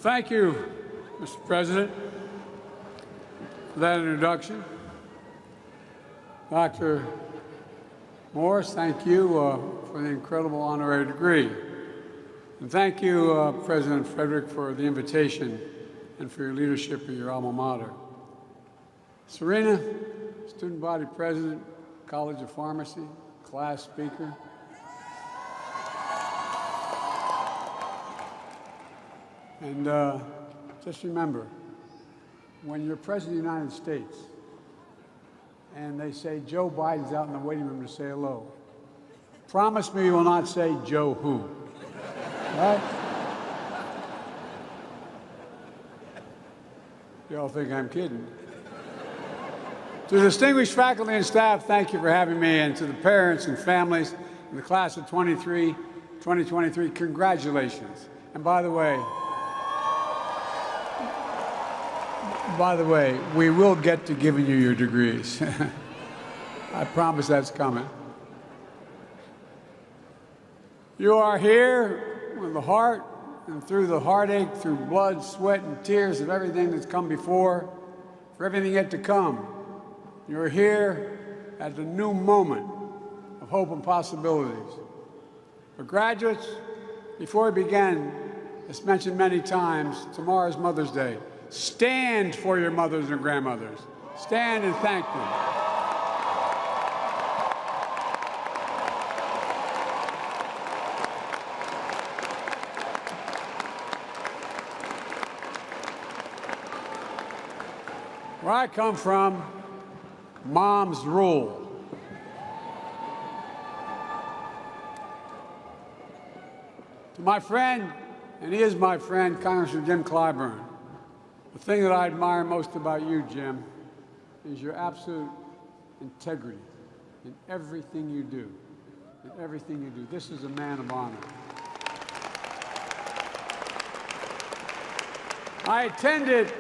Thank you, Mr. President, for that introduction. Dr. Morris, thank you for the incredible honorary degree. And thank you, President Frederick, for the invitation and for your leadership of your alma mater. Serena, student body president, College of Pharmacy, class speaker. And just remember, when you're President of the United States and they say Joe Biden's out in the waiting room to say hello, promise me you will not say Joe who. Right? You all think I'm kidding. To the distinguished faculty and staff, thank you for having me, and to the parents and families in the class of 2023, congratulations. And by the way, we will get to giving you your degrees. I promise that's coming. You are here with the heart and through the heartache, through blood, sweat, and tears of everything that's come before, for everything yet to come. You're here at the new moment of hope and possibilities. For graduates, before we begin, as mentioned many times, tomorrow's Mother's Day. Stand for your mothers and grandmothers. Stand and thank them. Where I come from, moms rule. To my friend, and he is my friend, Congressman Jim Clyburn, the thing that I admire most about you, Jim, is your absolute integrity in everything you do. In everything you do. This is a man of honor. I attended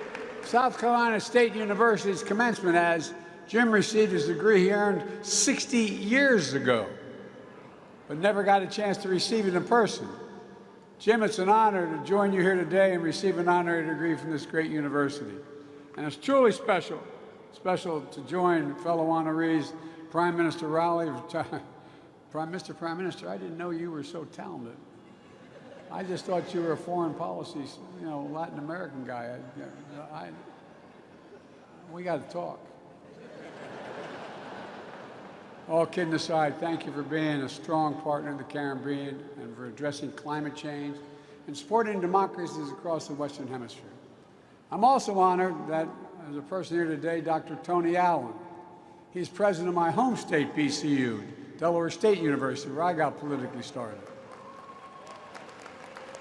South Carolina State University's commencement as Jim received his degree he earned 60 years ago, but never got a chance to receive it in person. Jim, it's an honor to join you here today and receive an honorary degree from this great university. And it's truly special to join fellow honorees, Prime Minister Rowley. Mr. Prime Minister, I didn't know you were so talented. I just thought you were a foreign policy, Latin American guy. We got to talk. All kidding aside, thank you for being a strong partner in the Caribbean and for addressing climate change and supporting democracies across the Western Hemisphere. I'm also honored that, as a person here today, Dr. Tony Allen. He's president of my home state BCU, Delaware State University, where I got politically started.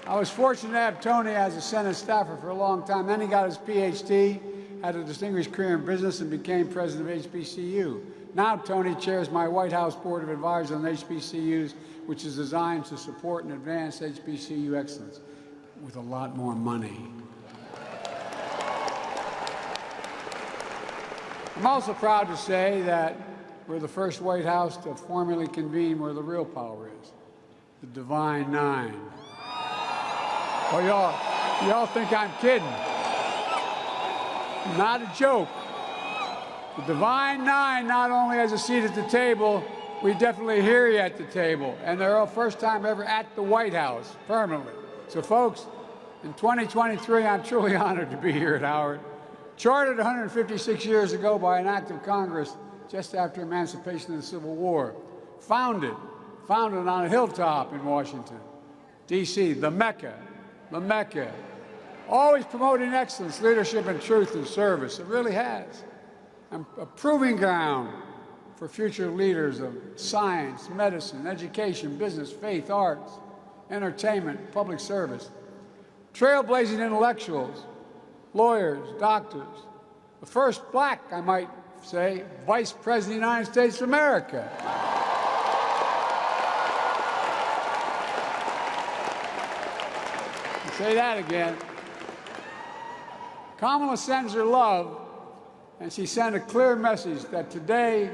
I was fortunate to have Tony as a Senate staffer for a long time. Then he got his PhD, had a distinguished career in business, and became president of HBCU. Now Tony chairs my White House Board of Advisors on HBCUs, which is designed to support and advance HBCU excellence with a lot more money. I'm also proud to say that we're the first White House to formally convene where the real power is, the Divine Nine. Oh, y'all think I'm kidding. Not a joke. The Divine Nine not only has a seat at the table, we definitely hear you at the table. And they're our first time ever at the White House, permanently. So folks, in 2023, I'm truly honored to be here at Howard. Chartered 156 years ago by an act of Congress just after emancipation of the Civil War. Founded on a hilltop in Washington, D.C., the Mecca. Always promoting excellence, leadership, and truth and service. It really has. And a proving ground for future leaders of science, medicine, education, business, faith, arts, entertainment, public service. Trailblazing intellectuals, lawyers, doctors. The first black, I might say, Vice President of the United States of America. I'll say that again. Commonless Sentence her love, and she sent a clear message that today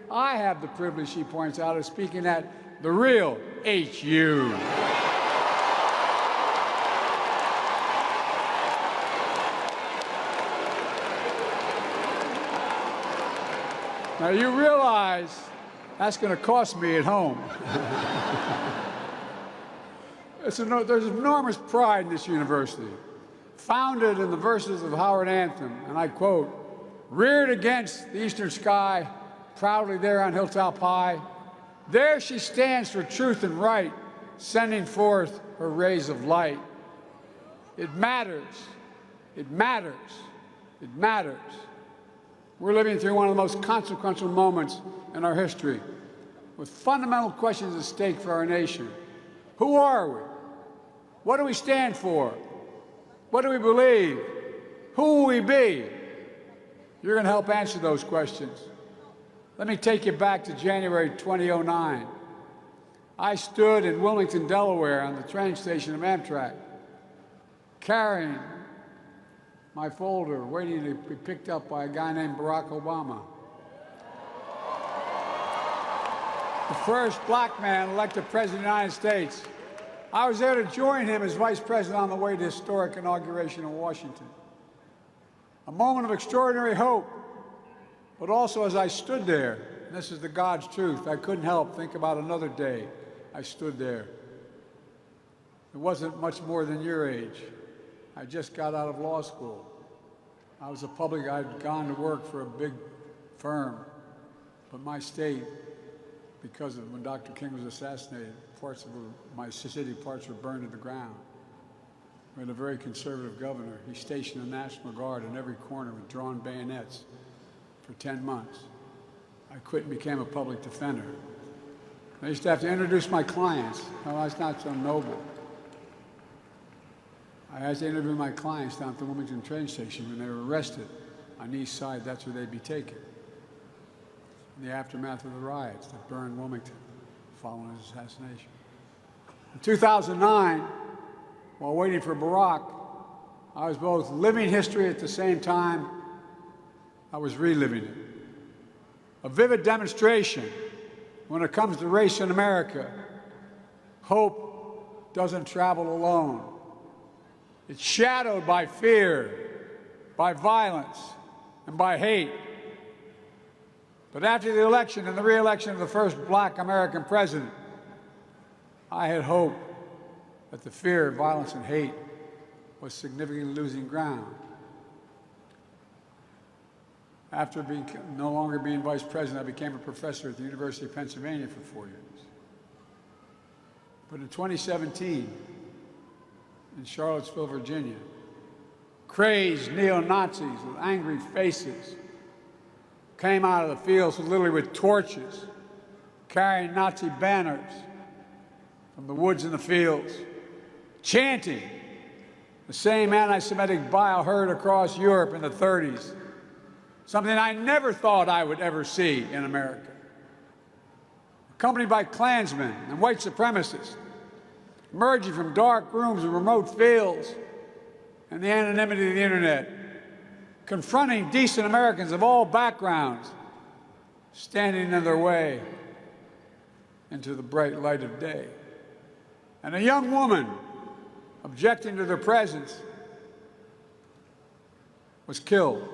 I have the privilege, she points out, of speaking at the real HU. Now, you realize that's going to cost me at home. There's enormous pride in this university. Founded in the verses of Howard Anthem, and I quote, "Reared against the eastern sky, proudly there on hilltop high, there she stands for truth and right, sending forth her rays of light." It matters. It matters. It matters. We're living through one of the most consequential moments in our history, with fundamental questions at stake for our nation. Who are we? What do we stand for? What do we believe? Who will we be? You're going to help answer those questions. Let me take you back to January 2009. I stood in Wilmington, Delaware, on the train station of Amtrak, carrying my folder, waiting to be picked up by a guy named Barack Obama. The first black man elected president of the United States. I was there to join him as vice president on the way to historic inauguration in Washington. A moment of extraordinary hope, but also as I stood there, and this is the God's truth, I couldn't help think about another day I stood there. It wasn't much more than your age. I just got out of law school. I'd gone to work for a big firm, but my state, because of when Dr. King was assassinated, parts of my city were burned to the ground. We had a very conservative governor. He stationed the National Guard in every corner with drawn bayonets for 10 months. I quit and became a public defender. I used to have to introduce my clients. Oh, that's not so noble. I had to interview my clients down at the Wilmington train station when they were arrested on the east side. That's where they'd be taken. In the aftermath of the riots that burned Wilmington following his assassination. In 2009, while waiting for Barack, I was both living history at the same time I was reliving it. A vivid demonstration when it comes to race in America. Hope doesn't travel alone. It's shadowed by fear, by violence, and by hate. But after the election and the re-election of the first black American president, I had hope that the fear, violence, and hate was significantly losing ground. After no longer being vice president, I became a professor at the University of Pennsylvania for 4 years. But in 2017, in Charlottesville, Virginia, crazed neo-Nazis with angry faces came out of the fields literally with torches, carrying Nazi banners from the woods and the fields, chanting the same anti-Semitic bile heard across Europe in the 30s, something I never thought I would ever see in America. Accompanied by Klansmen and white supremacists, emerging from dark rooms and remote fields and the anonymity of the internet, confronting decent Americans of all backgrounds, standing in their way into the bright light of day. And a young woman, objecting to their presence, was killed.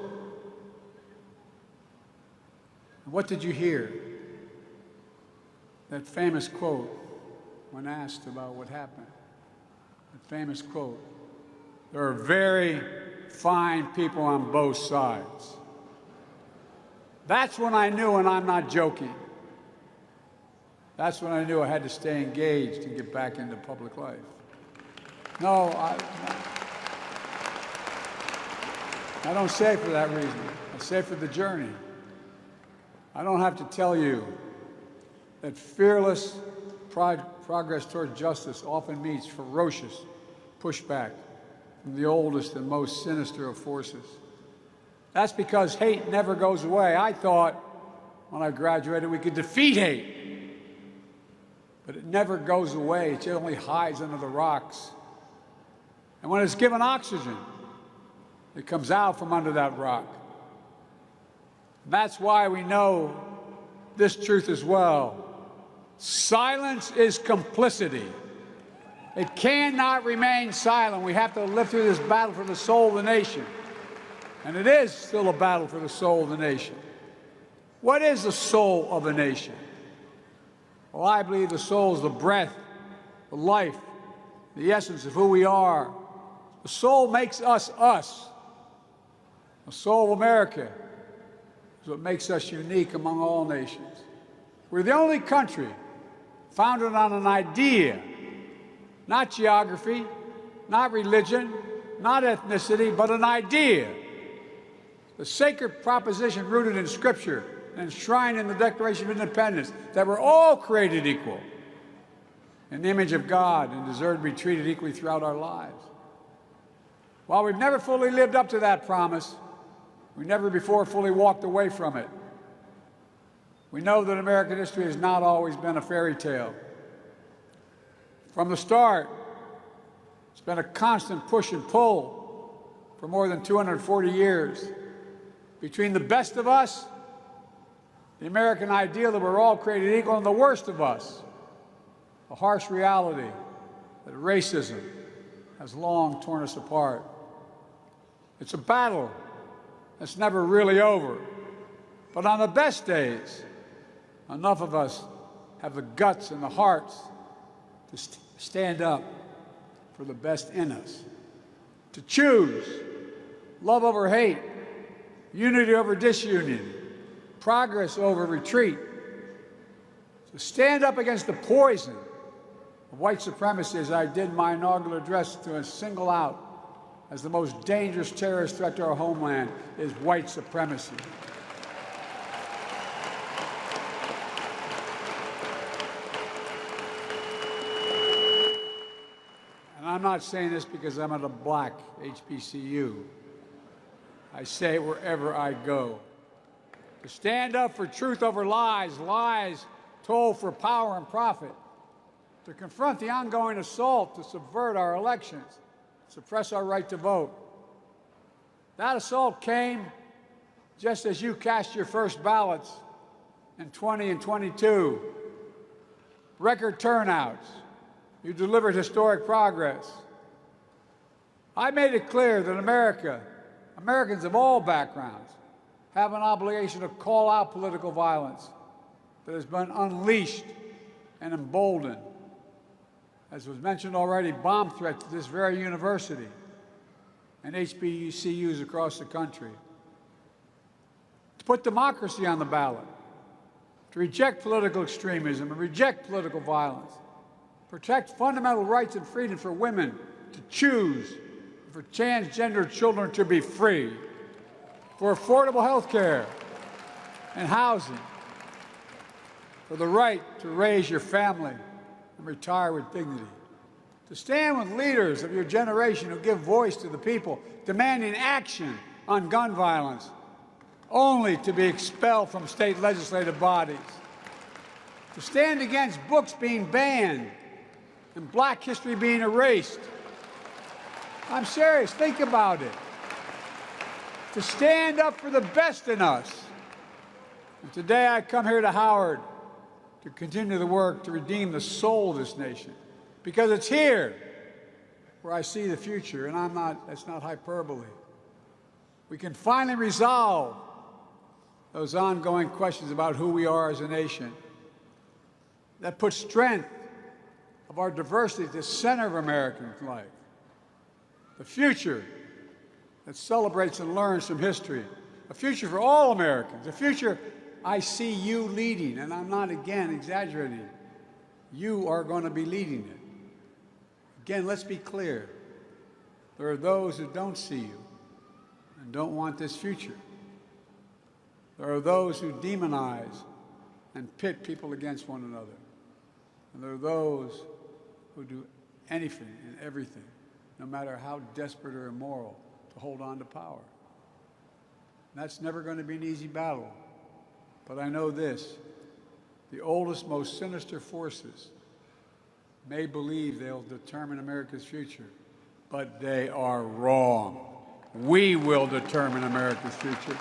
And what did you hear? That famous quote when asked about what happened. That famous quote, "There are very fine people on both sides." That's when I knew, and I'm not joking, that's when I knew I had to stay engaged and get back into public life. No, I don't say it for that reason. I say it for the journey. I don't have to tell you that fearless progress toward justice often meets ferocious pushback from the oldest and most sinister of forces. That's because hate never goes away. I thought when I graduated we could defeat hate, but it never goes away. It only hides under the rocks. And when it's given oxygen, it comes out from under that rock. That's why we know this truth as well. Silence is complicity. It cannot remain silent. We have to live through this battle for the soul of the nation. And it is still a battle for the soul of the nation. What is the soul of a nation? Well, I believe the soul is the breath, the life, the essence of who we are. The soul makes us us. The soul of America is what makes us unique among all nations. We're the only country founded on an idea, not geography, not religion, not ethnicity, but an idea. The sacred proposition rooted in Scripture and enshrined in the Declaration of Independence that we're all created equal in the image of God and deserve to be treated equally throughout our lives. While we've never fully lived up to that promise, we never before fully walked away from it. We know that American history has not always been a fairy tale. From the start, it's been a constant push and pull for more than 240 years between the best of us, the American ideal that we're all created equal, and the worst of us, a harsh reality that racism has long torn us apart. It's a battle that's never really over. But on the best days, enough of us have the guts and the hearts to stand up for the best in us, to choose love over hate, unity over disunion, progress over retreat, to stand up against the poison of white supremacy, as I did in my inaugural address, to single out as the most dangerous terrorist threat to our homeland is white supremacy. And I'm not saying this because I'm at a black HBCU. I say it wherever I go. To stand up for truth over lies, lies told for power and profit. To confront the ongoing assault to subvert our elections, suppress our right to vote. That assault came just as you cast your first ballots in 20 and 22. Record turnouts. You delivered historic progress. I made it clear that Americans of all backgrounds, have an obligation to call out political violence that has been unleashed and emboldened. As was mentioned already, bomb threats to this very university and HBCUs across the country. To put democracy on the ballot, to reject political extremism and reject political violence, protect fundamental rights and freedom for women to choose, for transgender children to be free, for affordable health care and housing, for the right to raise your family and retire with dignity, to stand with leaders of your generation who give voice to the people demanding action on gun violence, only to be expelled from state legislative bodies, to stand against books being banned and black history being erased. I'm serious, think about it. To stand up for the best in us. And today I come here to Howard to continue the work to redeem the soul of this nation, because it's here where I see the future, and that's not hyperbole. We can finally resolve those ongoing questions about who we are as a nation that put strength of our diversity at the center of American life. The future that celebrates and learns from history. A future for all Americans. A future I see you leading, and I'm not, again, exaggerating. You are going to be leading it. Again, let's be clear. There are those who don't see you and don't want this future. There are those who demonize and pit people against one another. And there are those who do anything and everything, no matter how desperate or immoral, to hold on to power. That's never going to be an easy battle. But I know this, the oldest, most sinister forces may believe they'll determine America's future, but they are wrong. We will determine America's future.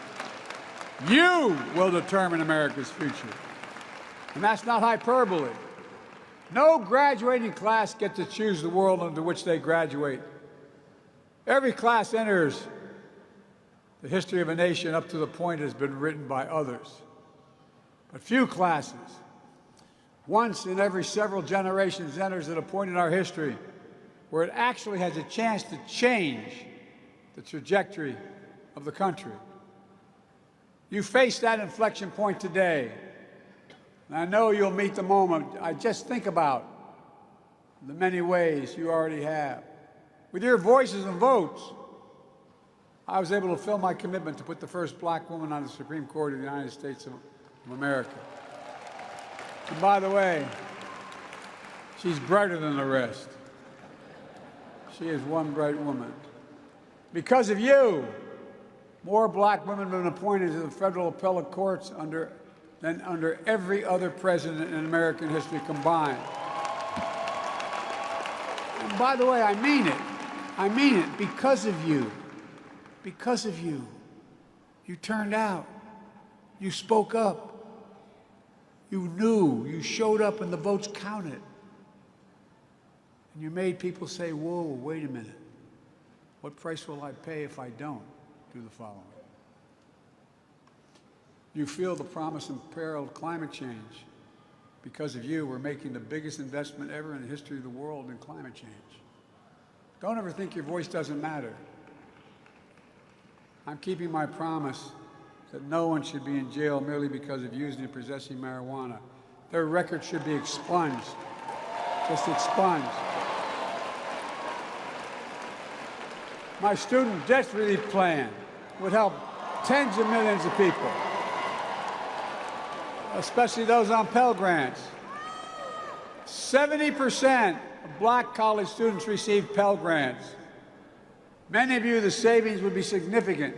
You will determine America's future. And that's not hyperbole. No graduating class gets to choose the world into which they graduate. Every class enters the history of a nation up to the point it has been written by others. But few classes, once in every several generations, enters at a point in our history where it actually has a chance to change the trajectory of the country. You face that inflection point today, and I know you'll meet the moment. I just think about the many ways you already have. With your voices and votes, I was able to fulfill my commitment to put the first black woman on the Supreme Court of the United States of America. And by the way, she's brighter than the rest. She is one bright woman. Because of you, more black women have been appointed to the federal appellate courts than under every other president in American history combined. And by the way, I mean it. I mean it because of you. Because of you. You turned out. You spoke up. You knew. You showed up and the votes counted. And you made people say, whoa, wait a minute. What price will I pay if I don't do the following? You feel the promise and peril of climate change. Because of you, we're making the biggest investment ever in the history of the world in climate change. Don't ever think your voice doesn't matter. I'm keeping my promise that no one should be in jail merely because of using and possessing marijuana. Their record should be expunged, just expunged. My student debt relief plan would help tens of millions of people, especially those on Pell Grants. 70% of black college students receive Pell Grants. Many of you, the savings would be significant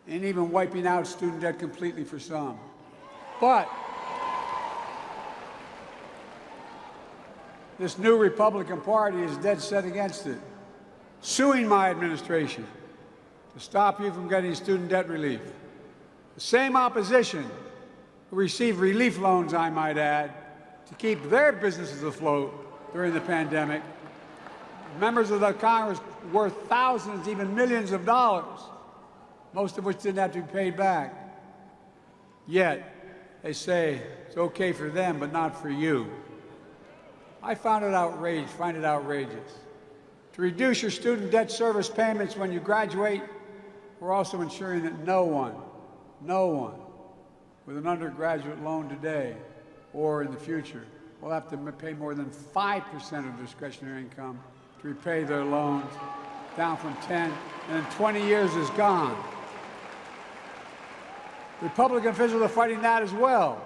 in even wiping out student debt completely for some. But this new Republican Party is dead set against it, suing my administration to stop you from getting student debt relief. The same opposition who received relief loans, I might add, to keep their businesses afloat during the pandemic. Members of the Congress worth thousands, even millions of dollars, most of which didn't have to be paid back. Yet, they say it's okay for them, but not for you. I find it outrageous. To reduce your student debt service payments when you graduate, we're also ensuring that no one with an undergraduate loan today or in the future will have to pay more than 5% of discretionary income to repay their loans, down from 10, and in 20 years is gone. Republican officials are fighting that as well.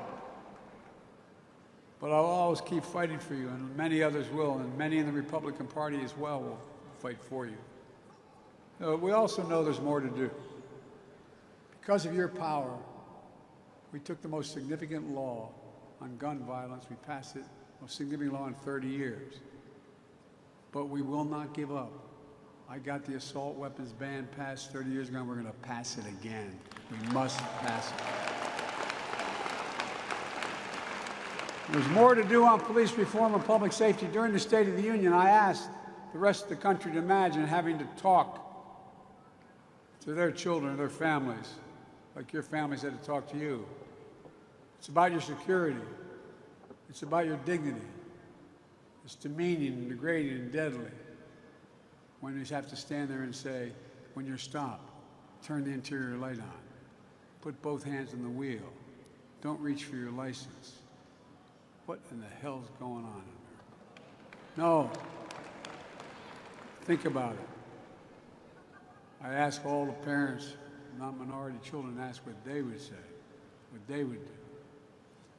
But I'll always keep fighting for you, and many others will, and many in the Republican Party as well will fight for you. We also know there's more to do. Because of your power, we took the most significant law on gun violence. We passed it, most significant law in 30 years. But we will not give up. I got the assault weapons ban passed 30 years ago, and we're going to pass it again. We must pass it. There's more to do on police reform and public safety. During the State of the Union, I asked the rest of the country to imagine having to talk to their children and their families, like your families had to talk to you. It's about your security. It's about your dignity. It's demeaning and degrading and deadly when you have to stand there and say, when you're stopped, turn the interior light on. Put both hands on the wheel. Don't reach for your license. What in the hell's going on in there? No. Think about it. I ask all the parents, non-minority children, ask what they would say, what they would do.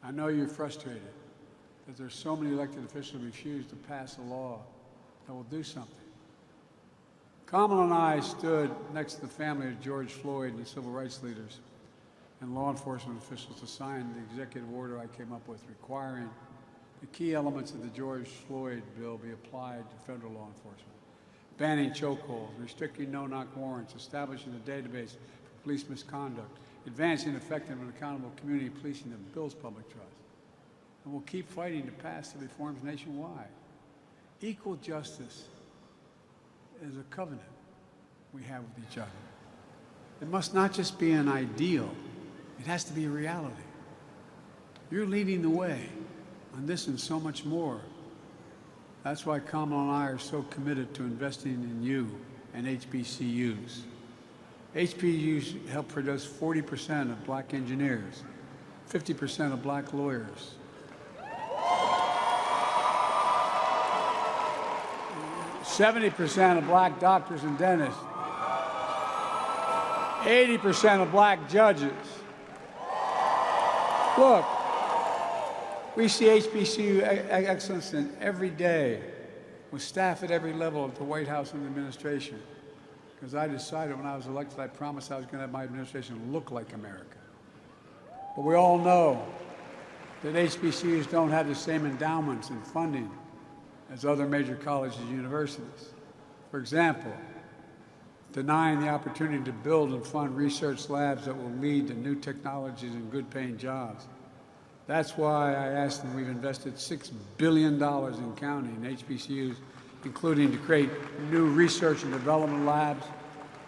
I know you're frustrated that there's so many elected officials who refuse to pass a law that will do something. Kamala and I stood next to the family of George Floyd and the civil rights leaders and law enforcement officials to sign the executive order I came up with requiring the key elements of the George Floyd bill be applied to federal law enforcement. Banning chokeholds, restricting no-knock warrants, establishing a database for police misconduct, advancing effective and accountable community policing that builds public trust. And we'll keep fighting to pass the reforms nationwide. Equal justice is a covenant we have with each other. It must not just be an ideal, it has to be a reality. You're leading the way on this and so much more. That's why Kamala and I are so committed to investing in you and HBCUs. HBCUs help produce 40% of black engineers, 50% of black lawyers, 70% of black doctors and dentists, 80% of black judges. Look, we see HBCU excellence in every day with staff at every level of the White House and the administration. Because I decided when I was elected, I promised I was going to have my administration look like America. But we all know that HBCUs don't have the same endowments and funding as other major colleges and universities. For example, denying the opportunity to build and fund research labs that will lead to new technologies and good-paying jobs. That's why I asked them, we've invested $6 billion in counting in HBCUs, including to create new research and development labs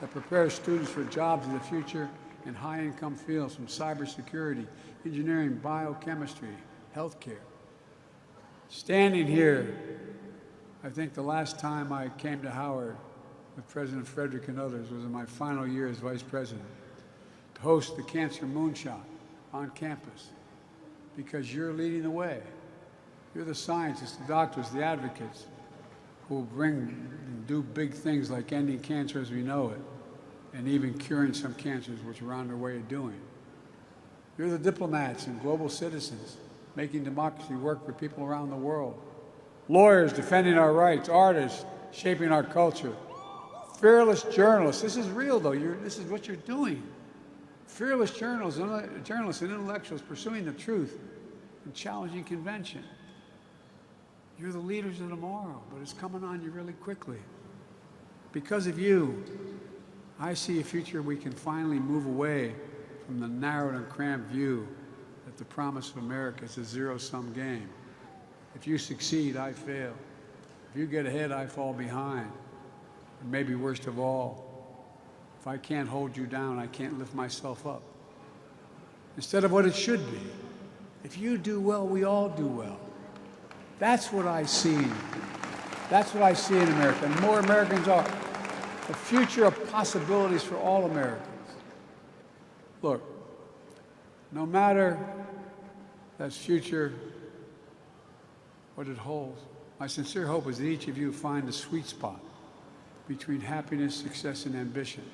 that prepare students for jobs in the future in high-income fields from cybersecurity, engineering, biochemistry, healthcare. Standing here, I think the last time I came to Howard with President Frederick and others was in my final year as vice president to host the Cancer Moonshot on campus, because you're leading the way. You're the scientists, the doctors, the advocates who will bring and do big things like ending cancer as we know it, and even curing some cancers, which we're on their way of doing. You're the diplomats and global citizens making democracy work for people around the world. Lawyers defending our rights, artists shaping our culture. Fearless journalists. This is real, though. This is what you're doing. Fearless journalists and intellectuals pursuing the truth and challenging convention. You're the leaders of tomorrow, but it's coming on you really quickly. Because of you, I see a future we can finally move away from the narrowed and cramped view that the promise of America is a zero-sum game. If you succeed, I fail. If you get ahead, I fall behind. And maybe worst of all, if I can't hold you down, I can't lift myself up. Instead of what it should be. If you do well, we all do well. That's what I see. That's what I see in America. And more Americans are. A future of possibilities for all Americans. Look, no matter that future, what it holds, my sincere hope is that each of you find the sweet spot between happiness, success, and ambition.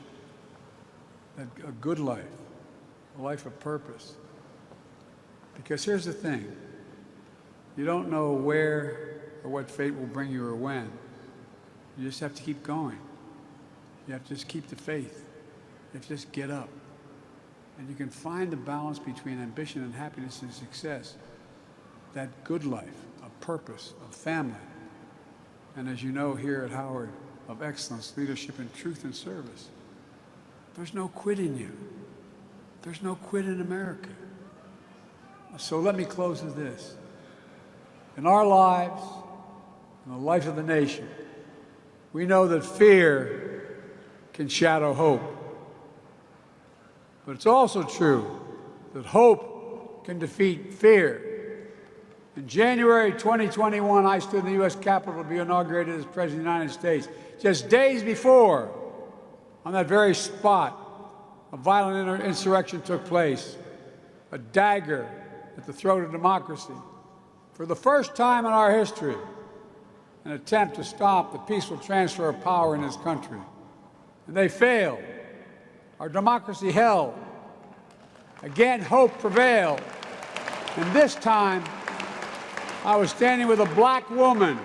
That a good life, a life of purpose. Because here's the thing, you don't know where or what fate will bring you or when. You just have to keep going. You have to just keep the faith. You have to just get up. And you can find the balance between ambition and happiness and success. That good life, of purpose, of family. And as you know here at Howard, of excellence, leadership, and truth and service. There's no quit in you. There's no quit in America. So let me close with this. In our lives, in the life of the nation, we know that fear can shadow hope. But it's also true that hope can defeat fear. In January 2021, I stood in the U.S. Capitol to be inaugurated as President of the United States. Just days before, on that very spot, a violent insurrection took place, a dagger at the throat of democracy. For the first time in our history, an attempt to stop the peaceful transfer of power in this country. And they failed. Our democracy held. Again, hope prevailed. And this time, I was standing with a black woman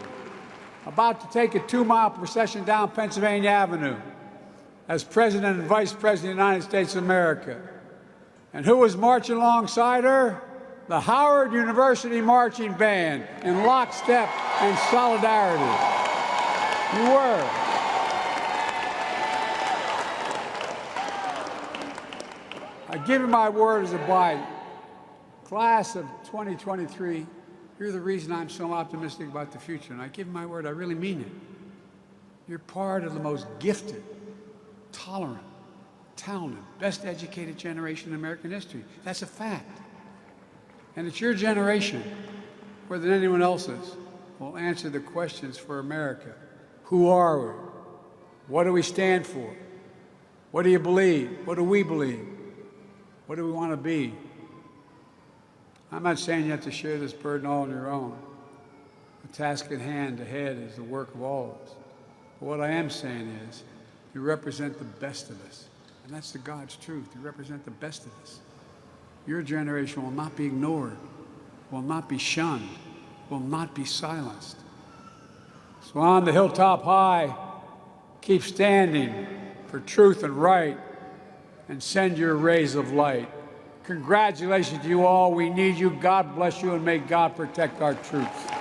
about to take a 2-mile procession down Pennsylvania Avenue as President and Vice President of the United States of America. And who was marching alongside her? The Howard University Marching Band in lockstep and solidarity. You were. I give you my word as a bride. Class of 2023, you're the reason I'm so optimistic about the future. And I give you my word, I really mean it. You're part of the most gifted, tolerant, talented, best educated generation in American history. That's a fact. And it's your generation, more than anyone else's, will answer the questions for America. Who are we? What do we stand for? What do you believe? What do we believe? What do we want to be? I'm not saying you have to share this burden all on your own. The task at hand ahead is the work of all of us. But what I am saying is, you represent the best of us. And that's the God's truth. You represent the best of us. Your generation will not be ignored, will not be shunned, will not be silenced. So on the hilltop high, keep standing for truth and right, and send your rays of light. Congratulations to you all. We need you. God bless you, and may God protect our troops.